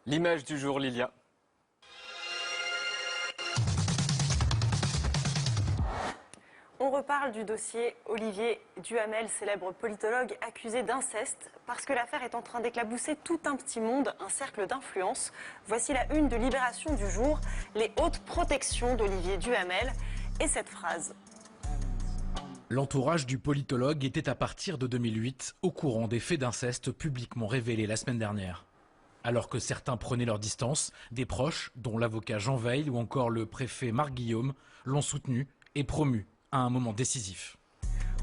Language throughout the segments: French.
L'image du jour, Lilia. On reparle du dossier Olivier Duhamel, célèbre politologue accusé d'inceste, parce que l'affaire est en train d'éclabousser tout un petit monde, un cercle d'influence. Voici la une de Libération du jour, les hautes protections d'Olivier Duhamel, et cette phrase. L'entourage du politologue était à partir de 2008 au courant des faits d'inceste publiquement révélés la semaine dernière. Alors que certains prenaient leur distance, des proches, dont l'avocat Jean Weil ou encore le préfet Marc Guillaume, l'ont soutenu et promu à un moment décisif.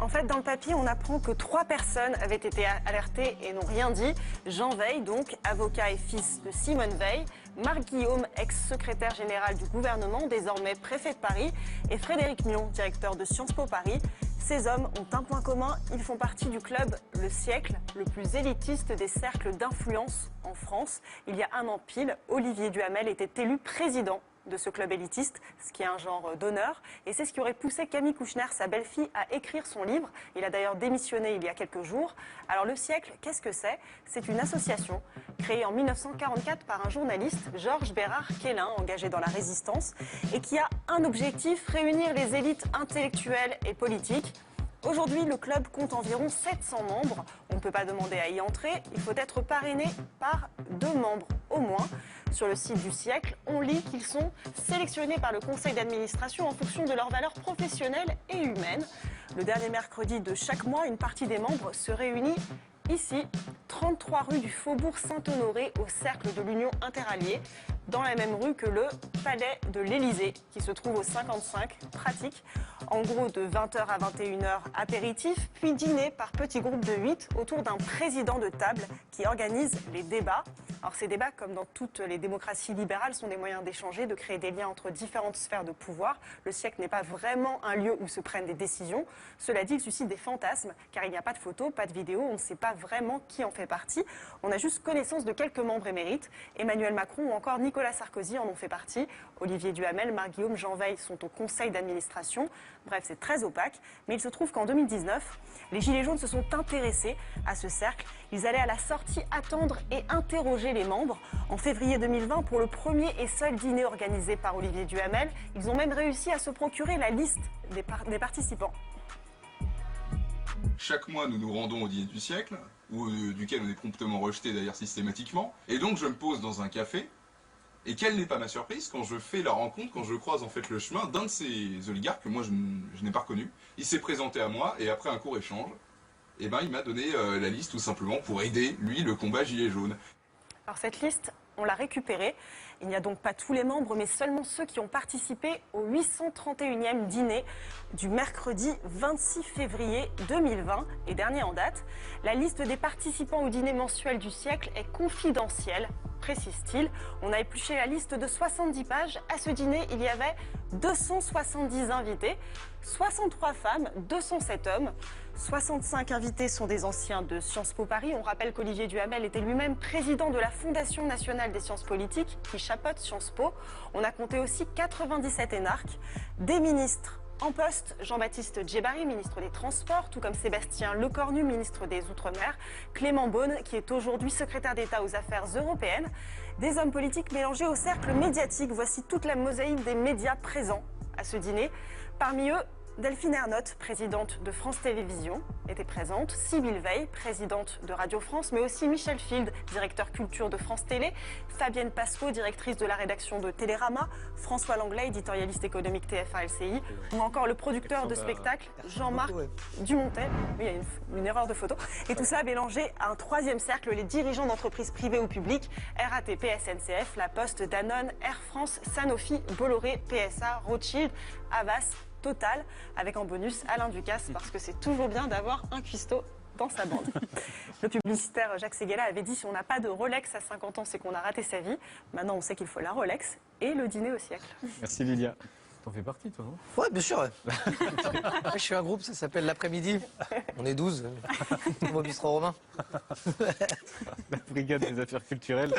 En fait, dans le papier, on apprend que 3 personnes avaient été alertées et n'ont rien dit. Jean Weil, donc, avocat et fils de Simone Veil, Marc Guillaume, ex-secrétaire général du gouvernement, désormais préfet de Paris, et Frédéric Mion, directeur de Sciences Po Paris. Ces hommes ont un point commun, ils font partie du club Le Siècle, le plus élitiste des cercles d'influence en France. Il y a un an pile, Olivier Duhamel était élu président de ce club élitiste, ce qui est un genre d'honneur. Et c'est ce qui aurait poussé Camille Kouchner, sa belle-fille, à écrire son livre. Il a d'ailleurs démissionné il y a quelques jours. Alors Le Siècle, qu'est-ce que c'est? C'est une association créée en 1944 par un journaliste, Georges Bérard Quélin, engagé dans la résistance, et qui a un objectif, réunir les élites intellectuelles et politiques. Aujourd'hui, le club compte environ 700 membres. On ne peut pas demander à y entrer. Il faut être parrainé par 2 membres au moins. Sur le site du Siècle, on lit qu'ils sont sélectionnés par le conseil d'administration en fonction de leurs valeurs professionnelles et humaines. Le dernier mercredi de chaque mois, une partie des membres se réunit ici, 33 rue du Faubourg Saint-Honoré, au Cercle de l'Union Interalliée, dans la même rue que le Palais de l'Élysée, qui se trouve au 55, pratique. En gros, de 20h à 21h, apéritif, puis dîner par petits groupes de 8 autour d'un président de table qui organise les débats. Alors ces débats, comme dans toutes les démocraties libérales, sont des moyens d'échanger, de créer des liens entre différentes sphères de pouvoir. Le Siècle n'est pas vraiment un lieu où se prennent des décisions. Cela dit, il suscite des fantasmes, car il n'y a pas de photos, pas de vidéos, on ne sait pas vraiment qui en fait partie. On a juste connaissance de quelques membres émérites. Emmanuel Macron ou encore Nicolas Sarkozy en ont fait partie. Olivier Duhamel, Marc Guillaume, Jean Weil sont au conseil d'administration. Bref, c'est très opaque. Mais il se trouve qu'en 2019, les Gilets jaunes se sont intéressés à ce cercle. Ils allaient à la sortie attendre et interroger les membres. En février 2020, pour le premier et seul dîner organisé par Olivier Duhamel, ils ont même réussi à se procurer la liste des participants. Chaque mois, nous nous rendons au dîner du siècle, duquel on est promptement rejeté d'ailleurs systématiquement. Et donc je me pose dans un café, et quelle n'est pas ma surprise quand je fais la rencontre, quand je croise en fait le chemin d'un de ces oligarques que moi je n'ai pas reconnu. Il s'est présenté à moi, et après un court échange, il m'a donné la liste tout simplement pour aider, lui, le combat gilet jaune. Alors cette liste, on l'a récupérée. Il n'y a donc pas tous les membres, mais seulement ceux qui ont participé au 831e dîner du mercredi 26 février 2020 et dernier en date. La liste des participants au dîner mensuel du siècle est confidentielle, précise-t-il. On a épluché la liste de 70 pages. À ce dîner, il y avait 270 invités, 63 femmes, 207 hommes. 65 invités sont des anciens de Sciences Po Paris. On rappelle qu'Olivier Duhamel était lui-même président de la Fondation nationale des sciences politiques qui chapeaute Sciences Po. On a compté aussi 97 énarques, des ministres en poste, Jean-Baptiste Djebbari, ministre des Transports, tout comme Sébastien Lecornu, ministre des Outre-mer, Clément Beaune, qui est aujourd'hui secrétaire d'État aux Affaires européennes, des hommes politiques mélangés au cercle médiatique. Voici toute la mosaïque des médias présents à ce dîner. Parmi eux, Delphine Ernotte, présidente de France Télévisions, était présente. Sybille Veil, présidente de Radio France, mais aussi Michel Field, directeur culture de France Télé. Fabienne Pasco, directrice de la rédaction de Télérama. François Langlais, éditorialiste économique TF1-LCI. Ou encore le producteur de spectacle, Jean-Marc Dumontet. Oui, il y a une erreur de photo. Et tout cela mélangé à un 3e cercle, les dirigeants d'entreprises privées ou publiques, RATP, SNCF, La Poste, Danone, Air France, Sanofi, Bolloré, PSA, Rothschild, Havas, Total, avec en bonus Alain Ducasse, parce que c'est toujours bien d'avoir un cuistot dans sa bande. Le publicitaire Jacques Séguéla avait dit: si on n'a pas de Rolex à 50 ans, c'est qu'on a raté sa vie. Maintenant, on sait qu'il faut la Rolex et le dîner au siècle. Merci Lilia. T'en fais partie, toi, non? Ouais, bien sûr. Ouais. Je suis un groupe, ça s'appelle L'Après-Midi. On est 12, au bistrot romain. La brigade des affaires culturelles.